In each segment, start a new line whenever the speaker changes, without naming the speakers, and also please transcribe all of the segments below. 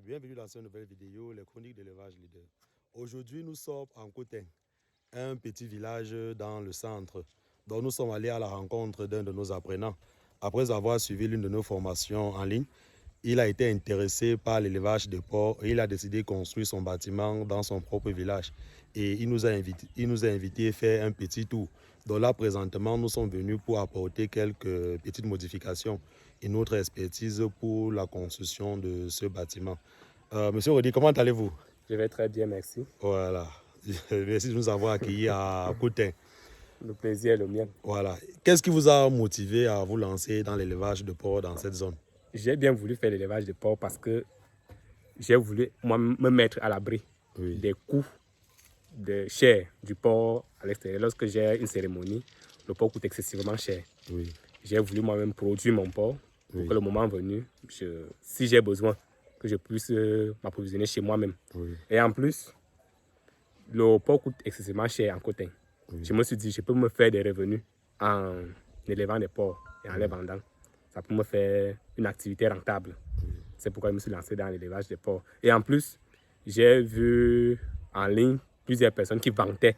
bienvenue dans cette nouvelle vidéo, les chroniques d'élevage leader. Aujourd'hui, nous sommes en Cotin, un petit village dans le centre. Donc, nous sommes allés à la rencontre d'un de nos apprenants. Après avoir suivi l'une de nos formations en ligne, il a été intéressé par l'élevage de porcs et il a décidé de construire son bâtiment dans son propre village. Et il nous a invités à faire un petit tour. Donc là, présentement, nous sommes venus pour apporter quelques petites modifications et notre expertise pour la construction de ce bâtiment. Monsieur Rodi, comment allez-vous?
Je vais très bien, merci.
Voilà. Merci de nous avoir accueillis à Cotin.
Le plaisir est le mien.
Voilà. Qu'est-ce qui vous a motivé à vous lancer dans l'élevage de porcs dans cette zone?
J'ai bien voulu faire l'élevage de porc parce que j'ai voulu moi, me mettre à l'abri des coûts de chair du porc à l'extérieur. Lorsque j'ai une cérémonie, le porc coûte excessivement cher. J'ai voulu moi-même produire mon porc pour que le moment venu, si j'ai besoin, que je puisse m'approvisionner chez moi-même. Et en plus, le porc coûte excessivement cher en Cotin. Je me suis dit, je peux me faire des revenus en élevant des porcs et en les vendant. Ça peut me faire une activité rentable. C'est pourquoi je me suis lancé dans l'élevage des porcs. Et en plus, j'ai vu en ligne plusieurs personnes qui vantaient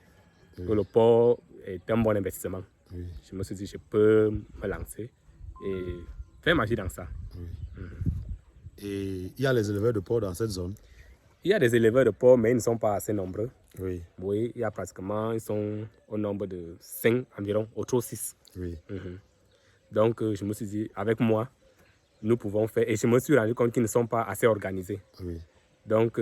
que le porc est un bon investissement. Je me suis dit, je peux me lancer et faire magie dans ça.
Et il y a les éleveurs de porcs dans cette zone?
Il y a des éleveurs de porcs, mais ils ne sont pas assez nombreux.
Oui,
il y a pratiquement, ils sont au nombre de 5 environ, autour de 6. Donc, je me suis dit, avec moi, nous pouvons faire. Et je me suis rendu compte qu'ils ne sont pas assez organisés. Donc,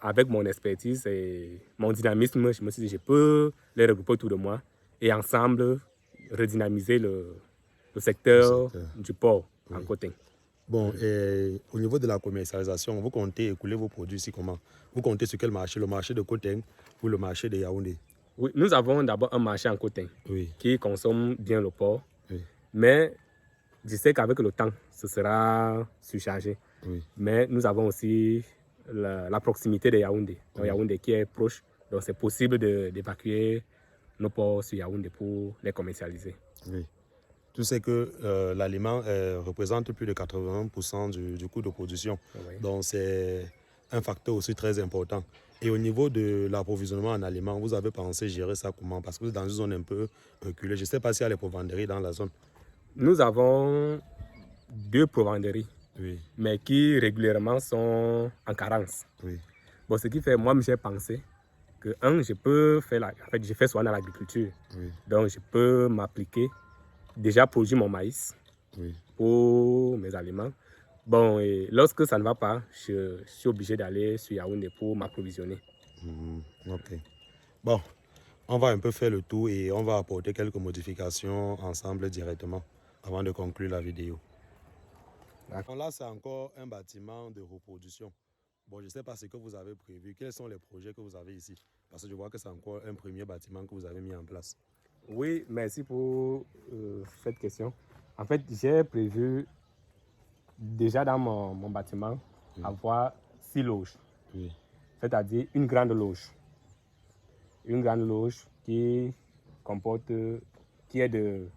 avec mon expertise et mon dynamisme, je me suis dit, je peux les regrouper autour de moi et ensemble redynamiser le secteur du porc en Cotin.
Bon, et au niveau de la commercialisation, vous comptez écouler vos produits ici comment? Vous comptez sur quel marché? Le marché de Cotin ou le marché de Yaoundé?
Oui, nous avons d'abord un marché en Cotin qui consomme bien le porc. Mais je sais qu'avec le temps, ce sera surchargé. Mais nous avons aussi la proximité de Yaoundé. Donc Yaoundé qui est proche. Donc c'est possible d'évacuer nos porcs sur Yaoundé pour les commercialiser.
Tu sais que l'aliment représente plus de 80% du coût de production. Donc c'est un facteur aussi très important. Et au niveau de l'approvisionnement en aliments, vous avez pensé gérer ça comment? Parce que vous êtes dans une zone un peu reculée. Je ne sais pas s'il y a les provenderies dans la zone.
Nous avons 2 provenderies, mais qui régulièrement sont en carence. Bon, ce qui fait, moi, j'ai pensé que, je peux faire, en fait, je fais soin dans l'agriculture. Donc, je peux m'appliquer, déjà produire mon maïs pour mes aliments. Bon, et lorsque ça ne va pas, je suis obligé d'aller sur Yaoundé pour m'approvisionner.
Ok. Bon, on va un peu faire le tour et on va apporter quelques modifications ensemble directement avant de conclure la vidéo. Donc là, c'est encore un bâtiment de reproduction. Bon, je ne sais pas ce que vous avez prévu. Quels sont les projets que vous avez ici? Parce que je vois que c'est encore un premier bâtiment que vous avez mis en place.
Oui, merci pour cette question. En fait, j'ai prévu déjà dans mon bâtiment avoir 6 loges. C'est-à-dire une grande loge. Une grande loge qui comporte, qui est de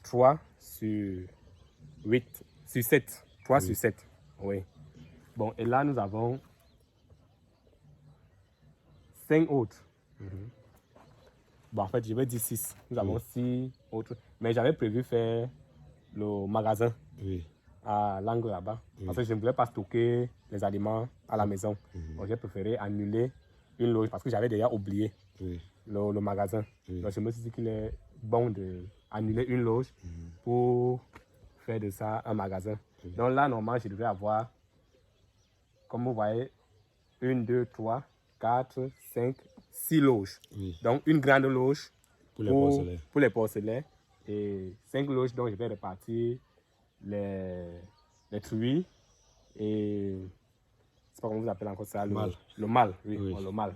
3 sur 8, sur 7. 3 sur 7, oui. Bon, et là, nous avons 5 autres. Bon, en fait, je vais dire 6. Nous avons 6 autres. Mais j'avais prévu faire le magasin à l'angle là-bas. Parce que je ne voulais pas stocker les aliments à la maison. Donc, j'ai préféré annuler une loge parce que j'avais déjà oublié le magasin. Donc, je me suis dit qu'il est bon d'annuler une loge pour faire de ça un magasin. Donc là, normalement, je devrais avoir, comme vous voyez, 1, 2, 3, 4, 5, 6 loges. Donc, une grande loge pour les porcelains et 5 loges dont je vais répartir les truies et je sais pas comment vous appelez encore ça, le mâle, le mâle.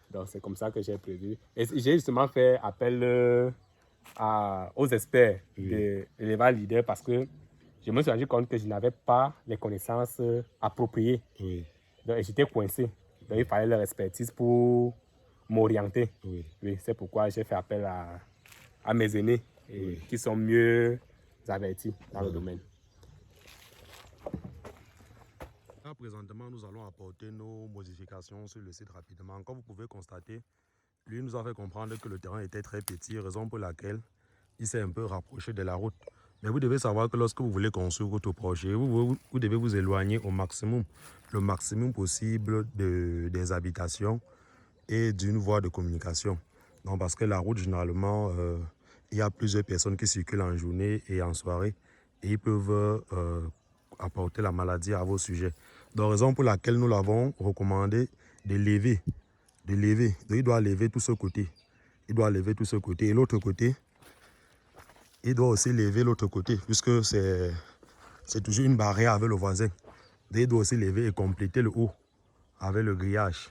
Donc c'est comme ça que j'ai prévu. Et j'ai justement fait appel aux experts de l'élevage leader parce que je me suis rendu compte que je n'avais pas les connaissances appropriées. Donc j'étais coincé. Donc il fallait leur expertise pour m'orienter. C'est pourquoi j'ai fait appel à mes aînés qui sont mieux avertis dans le domaine.
présentement, nous allons apporter nos modifications sur le site rapidement. Comme vous pouvez constater, lui nous a fait comprendre que le terrain était très petit, raison pour laquelle il s'est un peu rapproché de la route. Mais vous devez savoir que lorsque vous voulez construire votre projet, vous devez vous éloigner au maximum, le maximum possible des habitations et d'une voie de communication. Donc, parce que la route, généralement, il y a plusieurs personnes qui circulent en journée et en soirée et ils peuvent apporter la maladie à vos sujets. Donc, raison pour laquelle nous l'avons recommandé de lever. Donc, il doit lever tout ce côté. Il doit lever tout ce côté. Et l'autre côté, il doit aussi lever l'autre côté, puisque c'est toujours une barrière avec le voisin. Donc, il doit aussi lever et compléter le haut avec le grillage.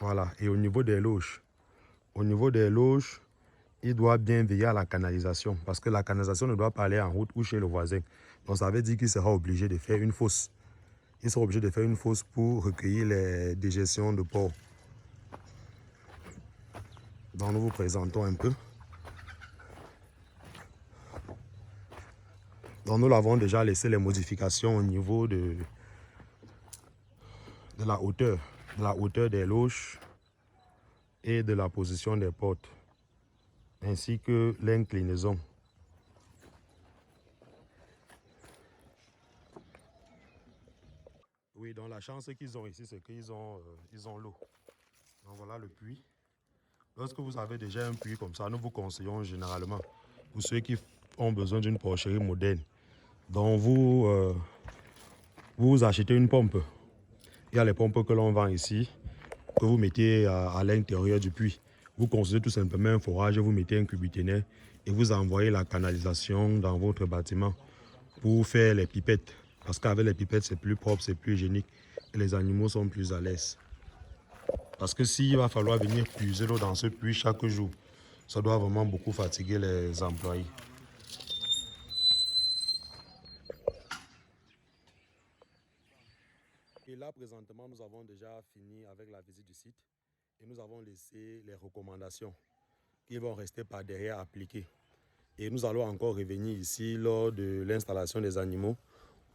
Voilà. Et au niveau des loges, il doit bien veiller à la canalisation, parce que la canalisation ne doit pas aller en route ou chez le voisin. Donc, ça veut dire qu'il sera obligé de faire une fosse. Il sera obligé de faire une fosse pour recueillir les déjections de porc. Donc, nous vous présentons un peu. Donc, nous l'avons déjà laissé les modifications au niveau de la hauteur des loges et de la position des portes, ainsi que l'inclinaison. Oui, donc la chance qu'ils ont ici, c'est qu'ils ont l'eau. Donc voilà le puits. Lorsque vous avez déjà un puits comme ça, nous vous conseillons généralement, pour ceux qui ont besoin d'une porcherie moderne, donc vous achetez une pompe. Il y a les pompes que l'on vend ici, que vous mettez à l'intérieur du puits. Vous construisez tout simplement un forage, vous mettez un cubiténaire et vous envoyez la canalisation dans votre bâtiment pour faire les pipettes. Parce qu'avec les pipettes, c'est plus propre, c'est plus hygiénique et les animaux sont plus à l'aise. Parce que s'il va falloir venir puiser l'eau dans ce puits chaque jour, ça doit vraiment beaucoup fatiguer les employés. Et là, présentement, nous avons déjà fini avec la visite du site et nous avons laissé les recommandations qui vont rester par derrière appliquées. Et nous allons encore revenir ici lors de l'installation des animaux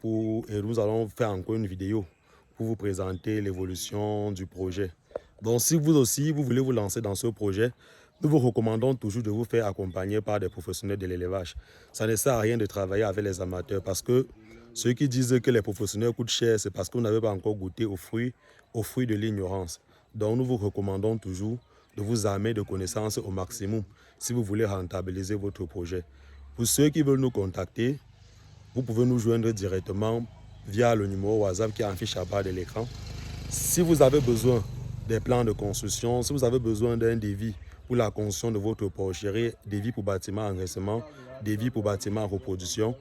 et nous allons faire encore une vidéo pour vous présenter l'évolution du projet. Donc, si vous aussi, vous voulez vous lancer dans ce projet, nous vous recommandons toujours de vous faire accompagner par des professionnels de l'élevage. Ça ne sert à rien de travailler avec les amateurs parce que ceux qui disent que les professionnels coûtent cher, c'est parce que vous n'avez pas encore goûté aux fruits de l'ignorance. Donc, nous vous recommandons toujours de vous armer de connaissances au maximum si vous voulez rentabiliser votre projet. Pour ceux qui veulent nous contacter, vous pouvez nous joindre directement via le numéro WhatsApp qui affiche à bas de l'écran. Si vous avez besoin des plans de construction, si vous avez besoin d'un devis pour la construction de votre porcherie, devis pour bâtiment engraissement, devis pour bâtiment en reproduction,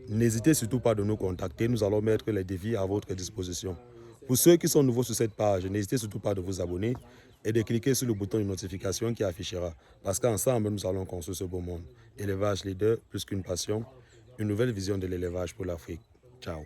n'hésitez surtout pas de nous contacter. Nous allons mettre les devis à votre disposition. Pour ceux qui sont nouveaux sur cette page, n'hésitez surtout pas de vous abonner et de cliquer sur le bouton de notification qui affichera. Parce qu'ensemble, nous allons construire ce beau monde. Élevage leader, plus qu'une passion, une nouvelle vision de l'élevage pour l'Afrique. Ciao.